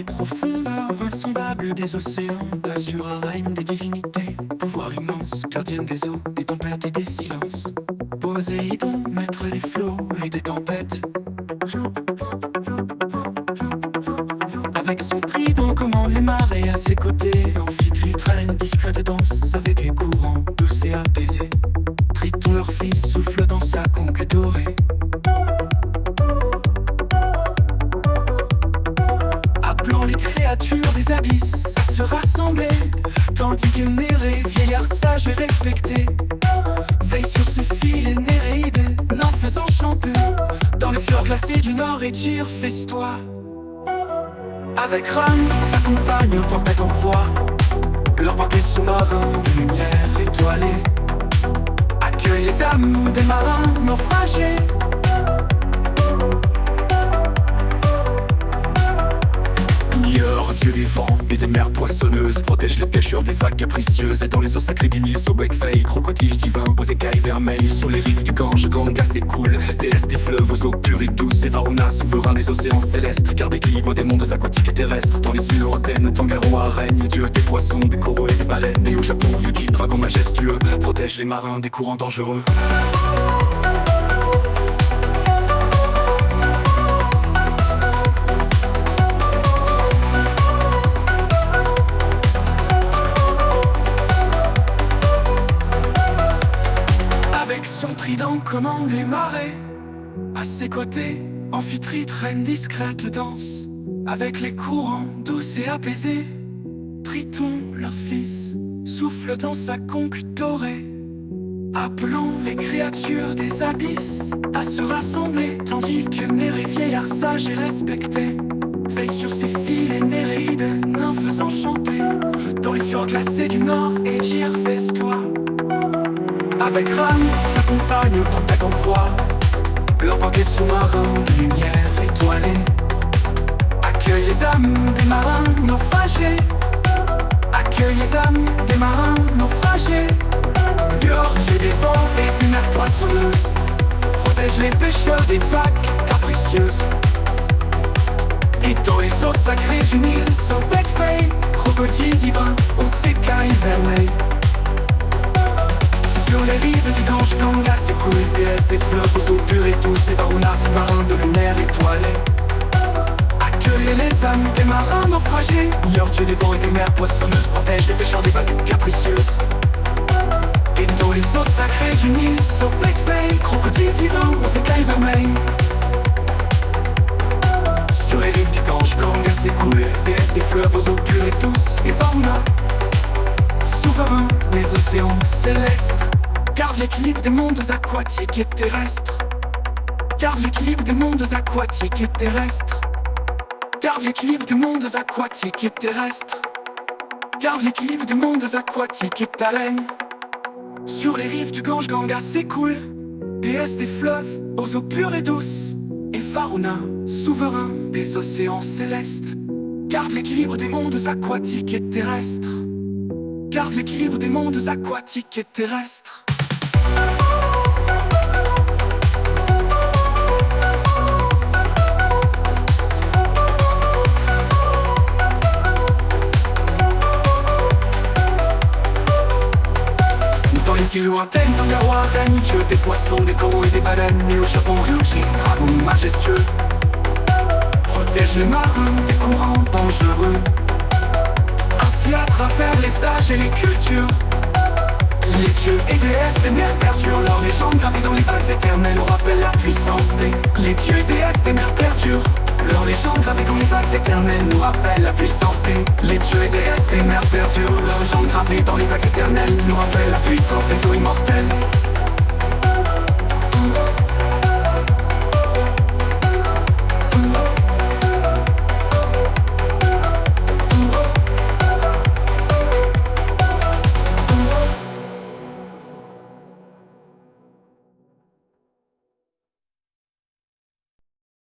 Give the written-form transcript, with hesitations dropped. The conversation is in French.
profondeurs insondables des océans, assure un règne des divinités, pouvoir immense, gardienne des eaux, des tempêtes et des silences. Poséidon, maître des flots et des tempêtes. Avec son trident commande les marées à ses côtés. Amphitrite reine discrète et danse avec les courants douces et apaisés. Triton leur fils souffle dans sa conque dorée. Appelant les créatures des abysses à se rassembler, tandis que Nérée, vieillard sage et respecté, veille sur ce fil et Néréide, nymphes enchantées, dans les fjords glacés du nord et Tyr festoie. Avec Ran, sa compagne aux tempêtes en proie, leur parquet sous-marin de lumière étoilée accueille les âmes des marins naufragés. Niort, dieu des vents et des mers poissonneuses, protège les pêcheurs des vagues capricieuses. Et dans les eaux sacrées des Nils, au bec faille, crocodile divin, aux écailles vermeilles, sur les rives du Gange, Ganga s'écoule. Déesse des fleuves aux eaux pures et douces, et Varuna, souverain des océans célestes, garde équilibre des mondes aquatiques et terrestres. Dans les îles lointaines, Tangaroa règne, dieu des poissons, des coraux et des baleines. Et au Japon, Yuji, dragon majestueux, protège les marins des courants dangereux. Son trident commande les marées. À ses côtés, Amphitrite, reine discrète, danse avec les courants douces et apaisés. Triton, leur fils, souffle dans sa conque dorée, appelant les créatures des abysses à se rassembler, tandis que Nérée, vieillard sage et respecté, veille sur ses fils et Néréide, nymphes enchantées, dans les fjords glacés du nord et Tyr festoie. Avec Ran, sa compagne aux tempêtes en proie, leur parquet sous-marin de lumière étoilée accueille les âmes des marins naufragés. Accueille les âmes des marins naufragés. Niort, dieu des vents et des mers poissonneuses, protège les pêcheurs des vagues capricieuses. Et dans les eaux sacrées du Nil, son bec faille, crocodile divin, aux écailles vermeilles. Sur les rives du Gange, Ganga s'écoule, déesse des fleuves aux eaux pures et douces, et Varuna, sous-marin de lumière étoilée accueille les âmes des marins naufragés. Niort, dieu des vents et des mers poissonneuses, protège les pêcheurs des vagues capricieuses. Et dans les eaux sacrées du Nil, son bec faille, crocodile divin, aux écailles vermeilles. Sur les rives du Gange, Ganga s'écoule, déesse des fleuves aux eaux pures et douces, et Varuna, souverain des océans célestes, garde l'équilibre des mondes aquatiques et terrestres. Garde l'équilibre des mondes aquatiques et terrestres. Garde l'équilibre des mondes aquatiques et terrestres. Garde l'équilibre des mondes aquatiques et terrestres. Sur les rives du Gange, Ganga s'écoule, déesse des fleuves aux eaux pures et douces, et Varuna, souverain des océans célestes, garde l'équilibre des mondes aquatiques et terrestres. Garde l'équilibre des mondes aquatiques et terrestres. Dans les îles lointaines, Tangaroa règne, dieu des poissons, des coraux et des baleines. Et au Japon, Ryuji, dragon majestueux, protège les marins des courants dangereux. Ainsi à travers les âges et les cultures, les dieux et déesses des mers perdurent. Leur légende gravée dans les vagues éternelles nous rappelle la puissance des... Les dieux et déesses des mers perdurent. Leur légende gravée dans les vagues éternelles nous rappelle la puissance des... Les dieux et déesses des mers perdurent. Leur légende gravée dans les vagues éternelles nous rappelle la puissance des eaux immortelles.